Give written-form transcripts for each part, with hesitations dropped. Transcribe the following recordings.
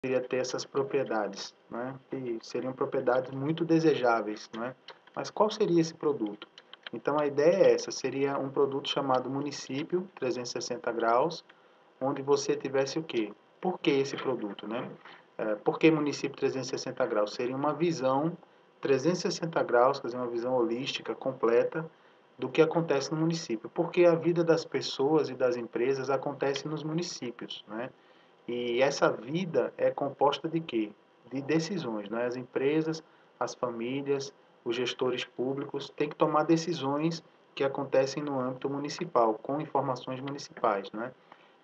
poderia ter essas propriedades, né? Que seriam propriedades muito desejáveis, né? Mas qual seria esse produto? Então a ideia é essa, seria um produto chamado Município 360 graus, onde você tivesse o quê? Por que esse produto, né? Por que Município 360 graus? Seria uma visão 360 graus, quer dizer, uma visão holística, completa, do que acontece no município. Porque a vida das pessoas e das empresas acontece nos municípios, né? E essa vida é composta de quê? De decisões, né? As empresas, as famílias, os gestores públicos têm que tomar decisões que acontecem no âmbito municipal, com informações municipais, né?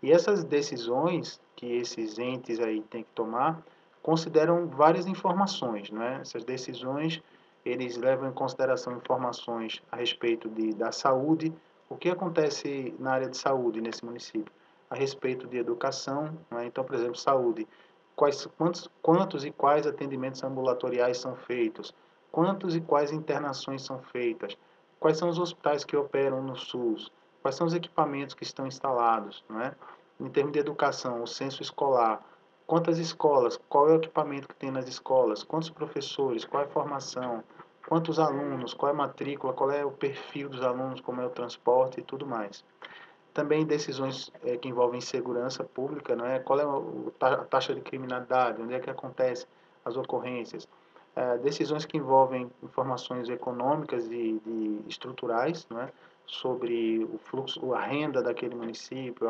E essas decisões que esses entes aí têm que tomar consideram várias informações, né? Essas decisões, eles levam em consideração informações a respeito da saúde, o que acontece na área de saúde nesse município, a respeito de educação, né? Então, por exemplo, saúde, quantos e quais atendimentos ambulatoriais são feitos, quantos e quais internações são feitas, quais são os hospitais que operam no SUS, quais são os equipamentos que estão instalados, não é? Em termos de educação, o censo escolar, quantas escolas, qual é o equipamento que tem nas escolas, quantos professores, qual é a formação, quantos alunos, qual é a matrícula, qual é o perfil dos alunos, como é o transporte e tudo mais. Também decisões que envolvem segurança pública, né? Qual é a taxa de criminalidade, onde é que acontece as ocorrências. Decisões que envolvem informações econômicas e estruturais, né? Sobre o fluxo, a renda daquele município,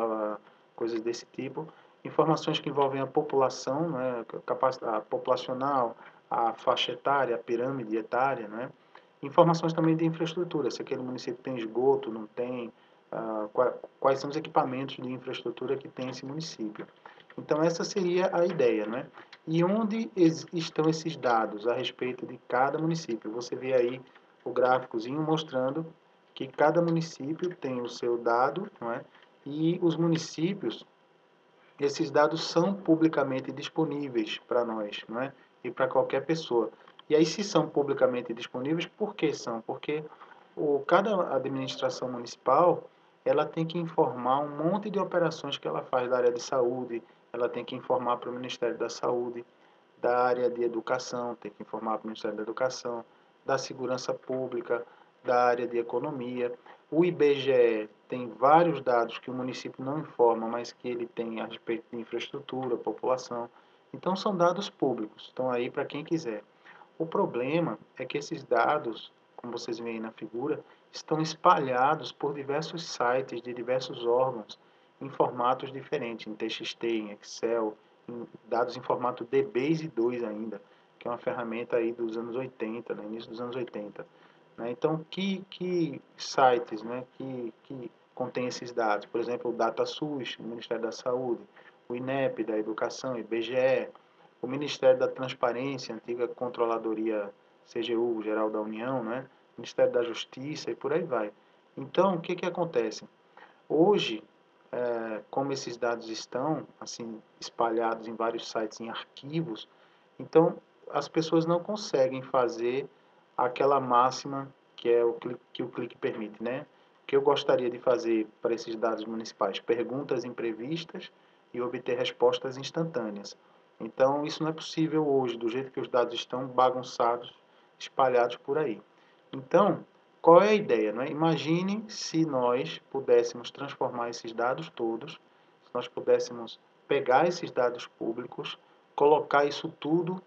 coisas desse tipo. Informações que envolvem a população, né? Capacidade populacional, a faixa etária, a pirâmide etária, né? Informações também de infraestrutura, se aquele município tem esgoto, não tem, quais são os equipamentos de infraestrutura que tem esse município. Então, essa seria a ideia, né? E onde estão esses dados a respeito de cada município? Você vê aí o gráficozinho mostrando que cada município tem o seu dado, não é? E os municípios, esses dados são publicamente disponíveis para nós, não é? E para qualquer pessoa. E aí, se são publicamente disponíveis, por que são? Porque cada administração municipal ela tem que informar um monte de operações que ela faz da área de saúde, ela tem que informar para o Ministério da Saúde, da área de educação, tem que informar para o Ministério da Educação, da segurança pública, da área de economia. O IBGE tem vários dados que o município não informa, mas que ele tem a respeito de infraestrutura, população. Então, são dados públicos, estão aí para quem quiser. O problema é que esses dados, como vocês veem na figura, estão espalhados por diversos sites de diversos órgãos em formatos diferentes, em TXT, em Excel, em dados em formato DBase2 ainda, que é uma ferramenta aí dos anos 80, né, início dos anos 80. Né? Então, que sites, né, que contém esses dados? Por exemplo, o DataSUS, do Ministério da Saúde, o INEP, da Educação, IBGE, o Ministério da Transparência, antiga Controladoria CGU, Geral da União, né? Ministério da Justiça e por aí vai. Então, o que que acontece? Hoje, como esses dados estão assim espalhados em vários sites, em arquivos, então as pessoas não conseguem fazer aquela máxima que é que o clique permite, né? O que eu gostaria de fazer para esses dados municipais? Perguntas imprevistas e obter respostas instantâneas. Então, isso não é possível hoje, do jeito que os dados estão bagunçados, espalhados por aí. Então, qual é a ideia? Né? Imagine se nós pudéssemos transformar esses dados todos, se nós pudéssemos pegar esses dados públicos, colocar isso tudo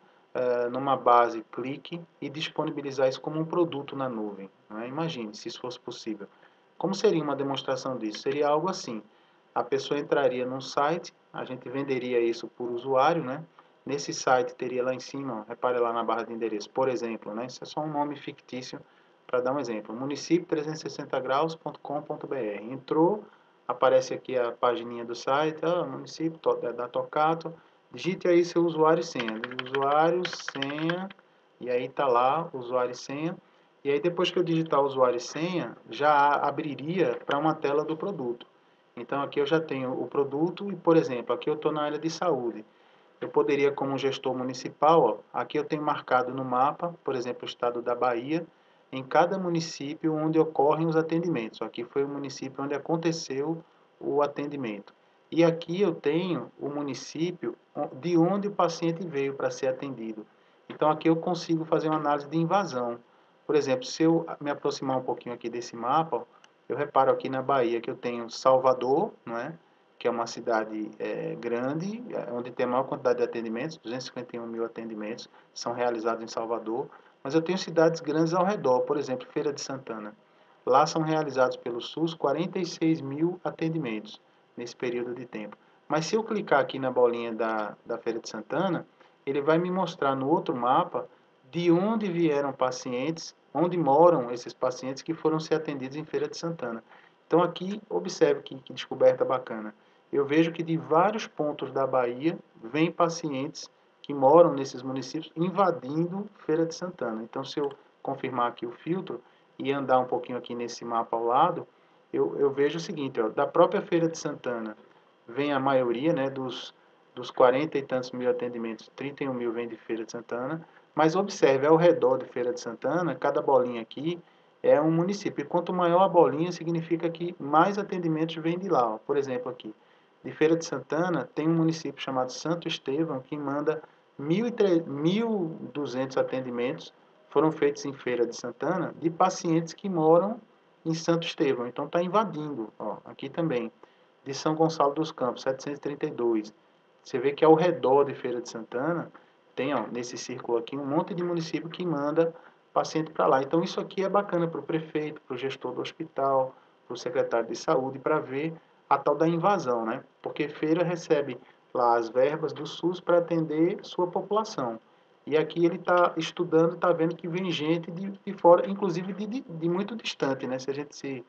numa base clique e disponibilizar isso como um produto na nuvem. Né? Imagine se isso fosse possível. Como seria uma demonstração disso? Seria algo assim. A pessoa entraria num site, a gente venderia isso por usuário, né? Nesse site teria lá em cima, repare lá na barra de endereço, por exemplo, né? Isso é só um nome fictício para dar um exemplo. município360graus.com.br. Entrou, aparece aqui a pagininha do site, município da Tocato. Digite aí seu usuário e senha. Usuário, senha, e aí está lá, usuário e senha. E aí depois que eu digitar usuário e senha, já abriria para uma tela do produto. Então aqui eu já tenho o produto e, por exemplo, aqui eu estou na área de saúde. Eu poderia, como gestor municipal, ó, aqui eu tenho marcado no mapa, por exemplo, o estado da Bahia, em cada município onde ocorrem os atendimentos. Aqui foi o município onde aconteceu o atendimento. E aqui eu tenho o município de onde o paciente veio para ser atendido. Então aqui eu consigo fazer uma análise de invasão. Por exemplo, se eu me aproximar um pouquinho aqui desse mapa, eu reparo aqui na Bahia que eu tenho Salvador, não é? Que é uma cidade grande, onde tem a maior quantidade de atendimentos, 251 mil atendimentos são realizados em Salvador, mas eu tenho cidades grandes ao redor, por exemplo, Feira de Santana. Lá são realizados pelo SUS 46 mil atendimentos nesse período de tempo. Mas se eu clicar aqui na bolinha da Feira de Santana, ele vai me mostrar no outro mapa de onde vieram pacientes, onde moram esses pacientes que foram ser atendidos em Feira de Santana. Então aqui, observe que descoberta bacana. Eu vejo que de vários pontos da Bahia vêm pacientes que moram nesses municípios invadindo Feira de Santana. Então se eu confirmar aqui o filtro e andar um pouquinho aqui nesse mapa ao lado, eu vejo o seguinte, ó, da própria Feira de Santana vem a maioria, né, dos 40 e tantos mil atendimentos, 31 mil vem de Feira de Santana, mas observe, ao redor de Feira de Santana, cada bolinha aqui é um município, e quanto maior a bolinha, significa que mais atendimentos vêm de lá, ó. Por exemplo, aqui, de Feira de Santana, tem um município chamado Santo Estevão, que manda 1.200 atendimentos, foram feitos em Feira de Santana, de pacientes que moram em Santo Estevão, então está invadindo, ó, aqui também de São Gonçalo dos Campos, 732. Você vê que ao redor de Feira de Santana, tem, ó, nesse círculo aqui, um monte de município que manda paciente para lá. Então, isso aqui é bacana para o prefeito, para o gestor do hospital, para o secretário de saúde, para ver a tal da invasão, né? Porque Feira recebe lá as verbas do SUS para atender sua população. E aqui ele está estudando, está vendo que vem gente de fora, inclusive de muito distante, né? Se a gente se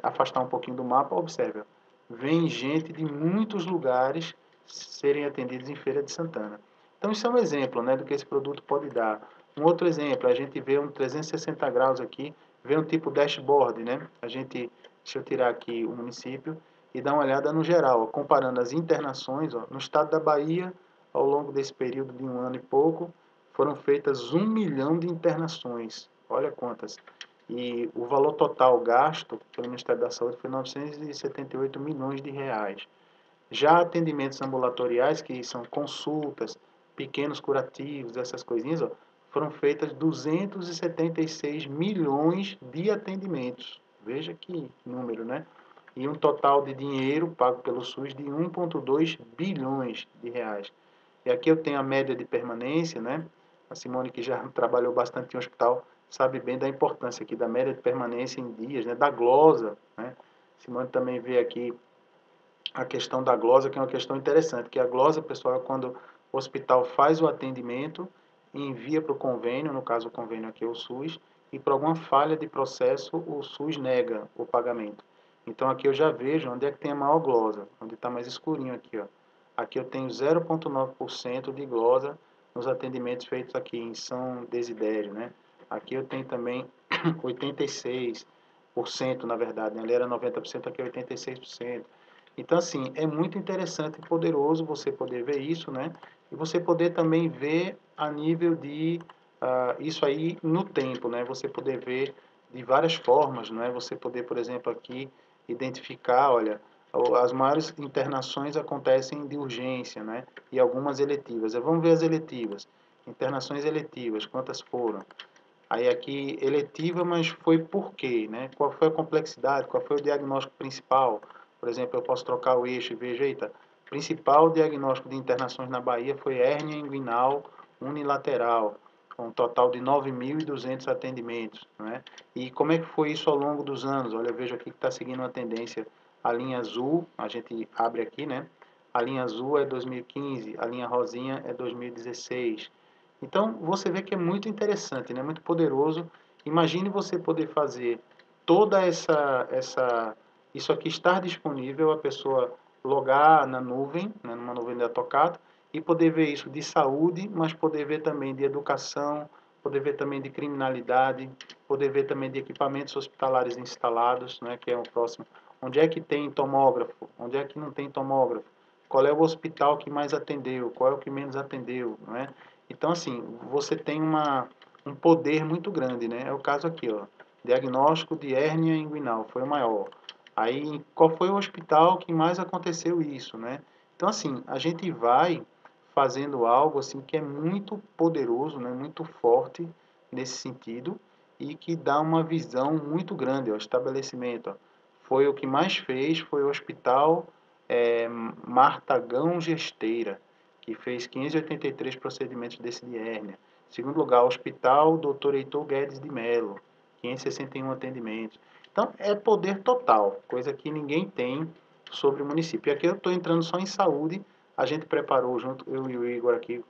afastar um pouquinho do mapa, observe, vem gente de muitos lugares serem atendidos em Feira de Santana. Então, isso é um exemplo, né, do que esse produto pode dar. Um outro exemplo, a gente vê um 360 graus aqui, vê um tipo dashboard, né? Deixa eu tirar aqui o município e dar uma olhada no geral, ó, comparando as internações, ó, no estado da Bahia, ao longo desse período de 1 ano e pouco, foram feitas 1 milhão de internações. Olha quantas. E o valor total gasto pelo Ministério da Saúde foi 978 milhões de reais. Já atendimentos ambulatoriais, que são consultas, pequenos curativos, essas coisinhas, ó, foram feitas 276 milhões de atendimentos. Veja que número, né? E um total de dinheiro pago pelo SUS de 1,2 bilhões de reais. E aqui eu tenho a média de permanência, né? A Simone, que já trabalhou bastante em hospital, sabe bem da importância aqui da média de permanência em dias, né? Da glosa, né? Simone também vê aqui a questão da glosa, que é uma questão interessante, que a glosa, pessoal, é quando o hospital faz o atendimento e envia para o convênio, no caso o convênio aqui é o SUS, e por alguma falha de processo o SUS nega o pagamento. Então aqui eu já vejo onde é que tem a maior glosa, onde está mais escurinho aqui, ó. Aqui eu tenho 0,9% de glosa nos atendimentos feitos aqui em São Desidério, né? Aqui eu tenho também 86%, na verdade, né? Ali era 90%, aqui é 86%. Então, assim, é muito interessante e poderoso você poder ver isso, né? E você poder também ver a nível de isso aí no tempo, né? Você poder ver de várias formas, não é? Você poder, por exemplo, aqui identificar, olha, as maiores internações acontecem de urgência, né? E algumas eletivas. Vamos ver as eletivas. Internações eletivas, quantas foram? Aí aqui, eletiva, mas foi por quê, né? Qual foi a complexidade? Qual foi o diagnóstico principal? Por exemplo, eu posso trocar o eixo e veja, eita, principal diagnóstico de internações na Bahia foi hérnia inguinal unilateral, com um total de 9.200 atendimentos, né? E como é que foi isso ao longo dos anos? Olha, eu vejo aqui que está seguindo uma tendência, a linha azul, a gente abre aqui, né? A linha azul é 2015, a linha rosinha é 2016. Então, você vê que é muito interessante, né? Muito poderoso. Imagine você poder fazer toda isso aqui estar disponível, a pessoa logar na nuvem, né, numa nuvem de AutoCAD, e poder ver isso de saúde, mas poder ver também de educação, poder ver também de criminalidade, poder ver também de equipamentos hospitalares instalados, né, que é o próximo. Onde é que tem tomógrafo? Onde é que não tem tomógrafo? Qual é o hospital que mais atendeu? Qual é o que menos atendeu? Não é? Então, assim, você tem um poder muito grande, né? É o caso aqui, ó. Diagnóstico de hérnia inguinal foi o maior. Aí, qual foi o hospital que mais aconteceu isso, né? Então, assim, a gente vai fazendo algo assim que é muito poderoso, né? Muito forte nesse sentido e que dá uma visão muito grande ao estabelecimento. Ó. Foi o que mais fez, foi o Hospital Martagão Gesteira, que fez 583 procedimentos desse de hérnia. Segundo lugar, o Hospital Dr. Heitor Guedes de Mello, 561 atendimentos. Então, é poder total, coisa que ninguém tem sobre o município. E aqui eu estou entrando só em saúde. A gente preparou, junto, eu e o Igor aqui,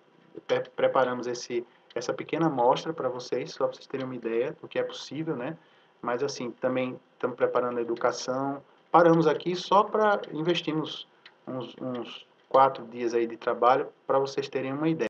preparamos essa pequena amostra para vocês, só para vocês terem uma ideia do que é possível, né? Mas, assim, também estamos preparando a educação. Paramos aqui só para investirmos uns 4 dias aí de trabalho para vocês terem uma ideia.